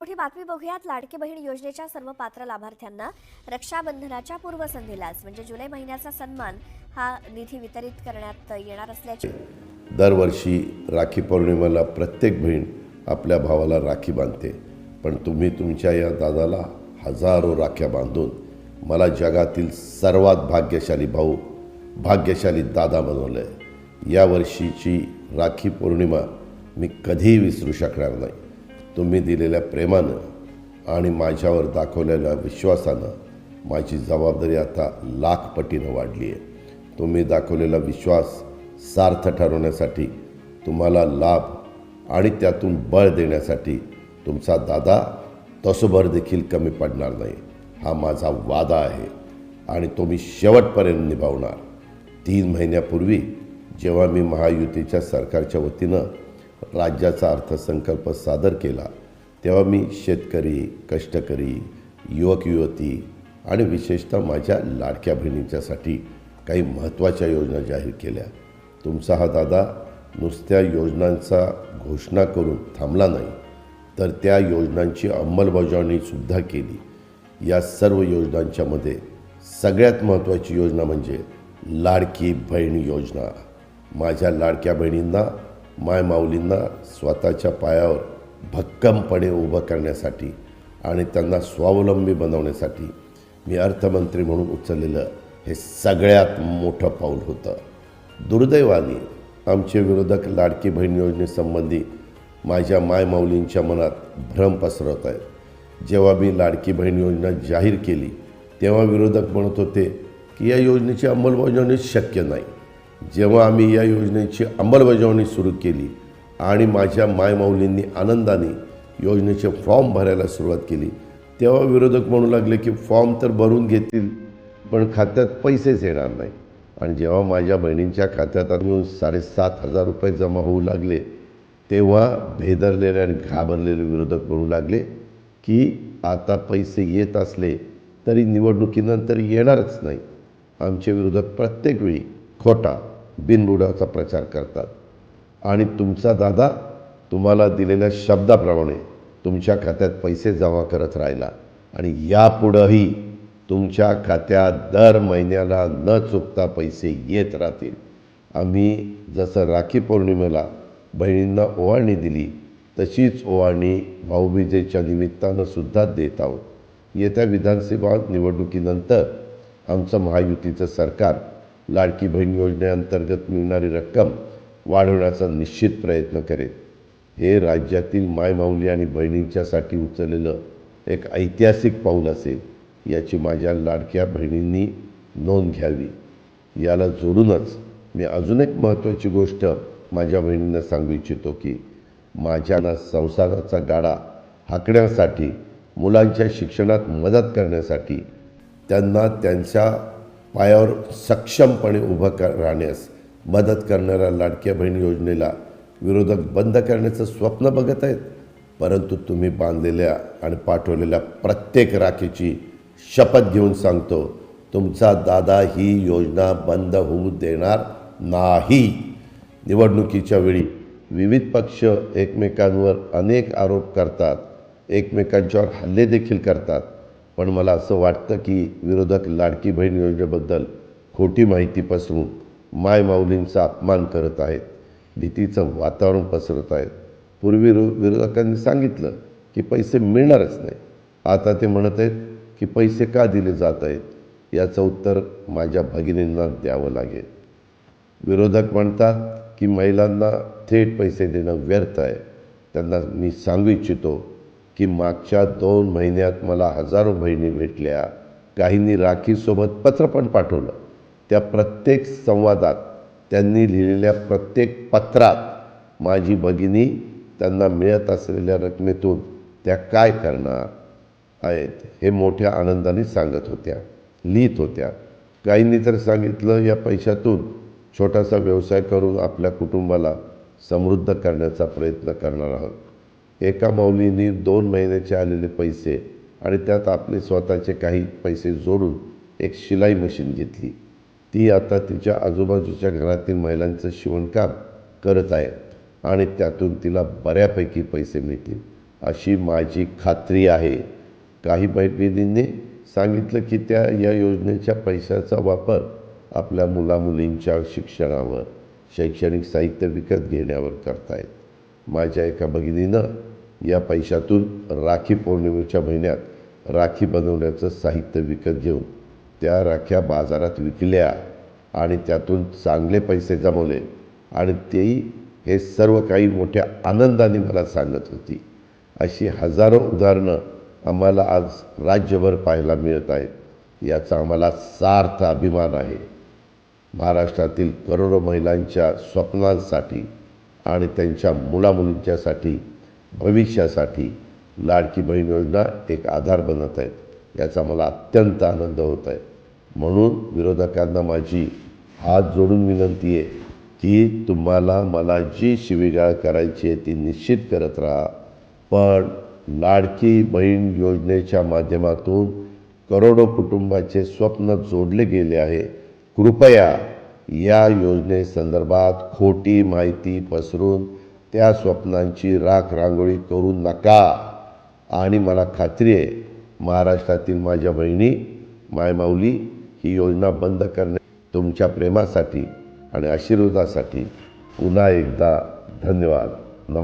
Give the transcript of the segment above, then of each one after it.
मोठी बातमी बघूयात. लाडकी बहीण योजनेच्या सर्व पात्र लाभार्थ्यांना रक्षाबंधनाच्या पूर्वसंध्येलाच म्हणजे जुलै महिन्याचा सन्मान हा निधी वितरित करण्यात येणार असल्याची दरवर्षी राखी पौर्णिमेला प्रत्येक बहीण आपल्या भावाला राखी बांधते, पण तुम्ही तुमच्या या दादाला हजारो राख्या बांधून मला जगातील सर्वात भाग्यशाली भाऊ, भाग्यशाली दादा बनवलं आहे. या वर्षीची राखी पौर्णिमा मी कधीही विसरू शकणार नाही. तुम्ही दिलेल्या प्रेमानं आणि माझ्यावर दाखवलेल्या विश्वासानं माझी जबाबदारी आता लाख पटीनं वाढली आहे. तुम्ही दाखवलेला विश्वास सार्थ ठरवण्यासाठी, तुम्हाला लाभ आणि त्यातून बळ देण्यासाठी तुमचा दादा तसोभर देखील कमी पडणार नाही, हा माझा वादा आहे आणि तो मी शेवटपर्यंत निभावणार. 3 महिन्यापूर्वी जेव्हा मी महायुतीच्या सरकारच्या वतीनं राज्याचा अर्थसंकल्प सादर केला, तेव्हा मी शेतकरी, कष्टकरी, युवक युवती आणि विशेषतः माझ्या लाडक्या बहिणींच्यासाठी काही महत्त्वाच्या योजना जाहीर केल्या. तुमचा हा दादा नुसत्या योजनांचा घोषणा करून थांबला नाही, तर त्या योजनांची अंमलबजावणीसुद्धा केली. या सर्व योजनांच्यामध्ये सगळ्यात महत्त्वाची योजना म्हणजे लाडकी बहीण योजना. माझ्या लाडक्या बहिणींना, मायमाऊलींना स्वतःच्या पायावर भक्कमपणे उभं करण्यासाठी आणि त्यांना स्वावलंबी बनवण्यासाठी मी अर्थमंत्री म्हणून उचललेलं हे सगळ्यात मोठं पाऊल होतं. दुर्दैवाने आमचे विरोधक लाडकी बहीण योजनेसंबंधी माझ्या मायमाऊलींच्या मनात भ्रम पसरवत आहेत. जेव्हा मी लाडकी बहीण योजना जाहीर केली तेव्हा विरोधक म्हणत होते की या योजनेची अंमलबजावणी शक्य नाही. जेव्हा आम्ही या योजनेची अंमलबजावणी सुरू केली आणि माझ्या मायमाऊलींनी आनंदाने योजनेचे फॉर्म भरायला सुरुवात केली, तेव्हा विरोधक म्हणू लागले की फॉर्म तर भरून घेतील पण खात्यात पैसेच येणार नाही. आणि जेव्हा माझ्या बहिणींच्या खात्यात मिळून 7,500 रुपये जमा होऊ लागले, तेव्हा भेदरलेले आणि घाबरलेले विरोधक म्हणू लागले की आता पैसे येत असले तरी निवडणुकीनंतर येणारच नाही. आमचे विरोधक प्रत्येक वेळी खोटा बिनबुडाचा प्रचार करतात आणि तुमचा दादा तुम्हाला दिलेल्या शब्दाप्रमाणे तुमच्या खात्यात पैसे जमा करत राहिला आणि यापुढंही तुमच्या खात्यात दर महिन्याला न चुकता पैसे येत राहतील. आम्ही जसं राखी पौर्णिमेला बहिणींना ओवाळणी दिली, तशीच ओवाळणी भाऊबीजेच्या निमित्तानं सुद्धा देत आहोत. येत्या विधानसभा निवडणुकीनंतर आमचं महायुतीचं सरकार लाडकी बहीण योजनेअंतर्गत मिळणारी रक्कम वाढवण्याचा निश्चित प्रयत्न करेल. हे राज्यातील मायमाऊली आणि बहिणींच्यासाठी उचललेलं एक ऐतिहासिक पाऊल असेल, याची माझ्या लाडक्या बहिणींनी नोंद घ्यावी. याला जोडूनच मी अजून एक महत्त्वाची गोष्ट माझ्या बहिणींना सांगू इच्छितो की माझ्या संसाराचा गाडा हाकण्यासाठी, मुलांच्या शिक्षणात मदत करण्यासाठी, त्यांना त्यांच्या पायावर सक्षमपणे उभं राहण्यास मदत करणाऱ्या लाडक्या बहीण योजनेला विरोधक बंद करण्याचं स्वप्न बघत आहेत. परंतु तुम्ही बांधलेल्या आणि पाठवलेल्या प्रत्येक राखीची शपथ घेऊन सांगतो, तुमचा दादा ही योजना बंद होऊ देणार नाही. निवडणुकीच्या वेळी विविध पक्ष एकमेकांवर अनेक आरोप करतात, एकमेकांच्यावर हल्ले देखील करतात, पण मला असं वाटतं की विरोधक लाडकी बहीण योजनेबद्दल खोटी माहिती पसरून मायमाऊलींचा अपमान करत आहेत, भीतीचं वातावरण पसरत आहेत. पूर्वी विरोधकांनी सांगितलं की पैसे मिळणारच नाही, आता ते म्हणत आहेत की पैसे का दिले जात आहेत. याचं उत्तर माझ्या भगिनींना द्यावं लागेल. विरोधक म्हणतात की महिलांना थेट पैसे देणं व्यर्थ आहे. त्यांना मी सांगू इच्छितो की मागच्या 2 महिन्यात मला हजारो बहिणी भेटल्या. काहींनी राखीसोबत पत्र पण पाठवलं. त्या प्रत्येक संवादात, त्यांनी लिहिलेल्या प्रत्येक पत्रात माझी भगिनी त्यांना मिळत असलेल्या रकमेतून त्या काय करणार आहेत हे मोठ्या आनंदाने सांगत होत्या, लिहित होत्या. काहींनी तर सांगितलं या पैशातून छोटासा व्यवसाय करून आपल्या कुटुंबाला समृद्ध करण्याचा प्रयत्न करणार आहोत. एका माऊलींनी 2 महिन्याचे आलेले पैसे आणि त्यात आपले स्वतःचे काही पैसे जोडून एक शिलाई मशीन घेतली. ती आता तिच्या आजूबाजूच्या घरातील महिलांचं शिवणकाम करत आहे आणि त्यातून तिला बऱ्यापैकी पैसे मिळतील. अशी माझी खात्री आहे. काही बहिणींनी सांगितलं की त्या या योजनेच्या पैशाचा वापर आपल्या मुलामुलींच्या शिक्षणावर, शैक्षणिक साहित्य विकत घेण्यावर करतायत. माझ्या एका भगिनीनं या पैशातून राखी पौर्णिमेच्या महिन्यात राखी बनवण्याचं साहित्य विकत घेऊन त्या राख्या बाजारात विकल्या आणि त्यातून चांगले पैसे जमवले आणि तेही हे सर्व काही मोठ्या आनंदाने मला सांगत होती. अशी हजारो उदाहरणं आम्हाला आज राज्यभर पाहायला मिळत आहेत. याचा आम्हाला सार्थ अभिमान आहे. महाराष्ट्रातील करोडो महिलांच्या स्वप्नांसाठी आणि त्यांच्या मुलामुलींच्यासाठी, भविष्यासाठी लाडकी बहीण योजना एक आधार बनत आहेत. याचा मला अत्यंत आनंद होत आहे. म्हणून विरोधकांना माझी हात जोडून विनंती आहे की तुम्हाला मला जी शिवीगाळ करायची आहे ती निश्चित करत राहा, पण लाडकी बहीण योजनेच्या माध्यमातून करोडो कुटुंबाचे स्वप्न जोडले गेले आहे. कृपया या योजनेसंदर्भात खोटी माहिती पसरून त्या स्वप्नांची राख रांगोळी करू नका. आणि मला खात्री आहे महाराष्ट्रातील माझ्या बहिणी, मायमाऊली, ही योजना बंद करणे तुमच्या प्रेमासाठी आणि आशीर्वादासाठी पुन्हा एकदा धन्यवाद.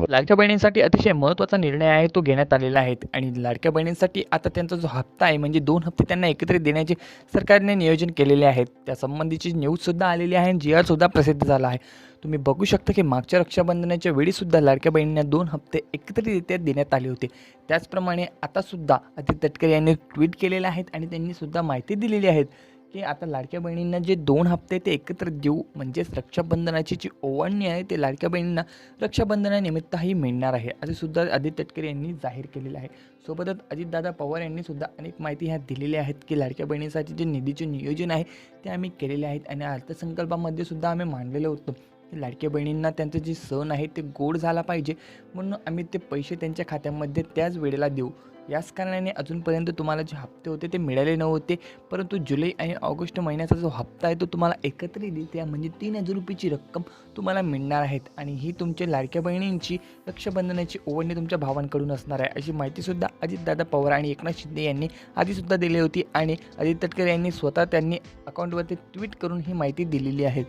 लाडक्या बहिणींसाठी अतिशय महत्त्वाचा निर्णय आहे तो घेण्यात आलेला आहे आणि लाडक्या बहिणींसाठी आता त्यांचा जो हप्ता आहे म्हणजे 2 हप्ते त्यांना एकत्रित देण्याचे सरकारने नियोजन केलेले आहेत. त्यासंबंधीची न्यूजसुद्धा आलेली आहे आणि GR सुद्धा प्रसिद्ध झाला आहे. तुम्ही बघू शकता की मागच्या रक्षाबंधनाच्या वेळीसुद्धा लाडक्या बहिणींना 2 हप्ते एकत्रितरित्या देण्यात आले होते. त्याचप्रमाणे आतासुद्धा अदिती तटकरे यांनी ट्विट केलेले आहेत आणि त्यांनीसुद्धा माहिती दिलेली आहे की आता लाडक्या बहिणींना जे 2 हप्ते ते एकत्र देऊ, म्हणजेच रक्षाबंधनाची जी ओवाळणी आहे ते लाडक्या बहिणींना रक्षाबंधनानिमित्तही मिळणार आहे, असे सुद्धा अदिती तटकरे यांनी जाहीर केलेलं आहे. सोबतच अजितदादा पवार यांनी सुद्धा अनेक माहिती ह्यात दिलेली आहेत की लाडक्या बहिणीसाठी जे निधीचे नियोजन आहे ते आम्ही केलेले आहेत आणि अर्थसंकल्पामध्ये सुद्धा आम्ही मांडलेलं होतं की लाडक्या बहिणींना त्यांचं जे सण आहे ते गोड झाला पाहिजे, म्हणून आम्ही ते पैसे त्यांच्या खात्यामध्ये त्याच वेळेला देऊ. याच कारणाने अजूनपर्यंत तुम्हाला जे हप्ते होते ते मिळाले नव्हते, परंतु जुलै आणि ऑगस्ट महिन्याचा जो हप्ता आहे तो तुम्हाला एकत्रितरित्या म्हणजे 3,000 रुपयाची रक्कम तुम्हाला मिळणार आहेत आणि ही तुमच्या लाडक्या बहिणींची रक्षाबंधनाची ओवाळणी तुमच्या भावांकडून असणार आहे, अशी माहितीसुद्धा अजितदादा पवार आणि एकनाथ शिंदे यांनी आधीसुद्धा दिली होती आणि अदिती तटकरे यांनी स्वतः त्यांनी अकाउंटवरती ट्विट करून ही माहिती दिलेली आहे.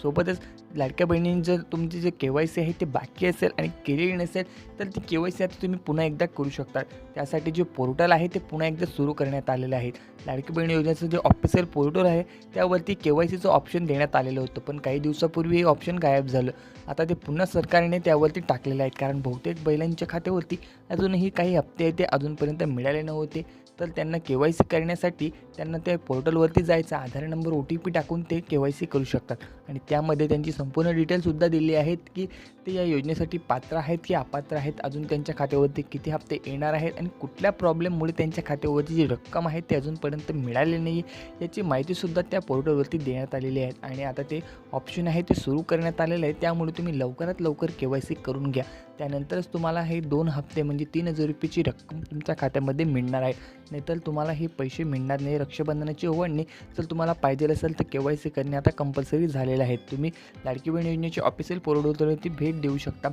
सोबतच लाडक्या बहिणींनी जर तुमची जे KYC आहे ते बाकी असेल आणि केलेली नसेल तर ती KYC आता तुम्ही पुन्हा एकदा करू शकता. त्यासाठी जे पोर्टल आहे ते पुन्हा एकदा सुरू करण्यात आलेलं आहे. लाडकी बहीण योजनेचं जे ऑफिशियल पोर्टल आहे त्यावरती KYCचं ऑप्शन देण्यात आलेलं होतं, पण काही दिवसापूर्वी हे ऑप्शन गायब झालं. आता ते पुन्हा सरकारने त्यावरती टाकलेलं आहे, कारण बहुतेक महिलांच्या खात्यावरती अजूनही काही हप्ते आहेत ते अजूनपर्यंत मिळाले नव्हते. तर त्यांना KYC करण्यासाठी त्यांना त्या पोर्टलवरती जायचं, आधार नंबर OTP टाकून ते KYC करू शकतात आणि त्यामध्ये त्यांची संपूर्ण डिटेलसुद्धा दिली आहेत की ते या योजनेसाठी पात्र आहेत की अपात्र आहेत, अजून त्यांच्या खात्यावरती किती हप्ते येणार आहेत आणि कुठल्या प्रॉब्लेममुळे त्यांच्या खात्यावरती जी रक्कम आहे ते अजूनपर्यंत मिळाली नाही याची माहितीसुद्धा त्या पोर्टलवरती देण्यात आलेली आहे. आणि आता ते ऑप्शन आहे ते सुरू करण्यात आलेलं आहे, त्यामुळे तुम्ही लवकरात लवकर KYC करून घ्या. त्यानंतरच तुम्हाला हे 2 हप्ते म्हणजे 3,000 रुपयाची रक्कम तुमच्या खात्यामध्ये मिळणार आहे, नाहीतर तुम्हाला हे पैसे मिळणार नाही. रक्षाबंधनाची ओवाळणी जर तुम्हाला पाहिजे असेल तर KYC करणे आता कंपल्सरी झालेलं आहे. तुम्ही लाडकी बहीण योजनेची ऑफिशियल पोर्टलवरती भेट देऊ शकता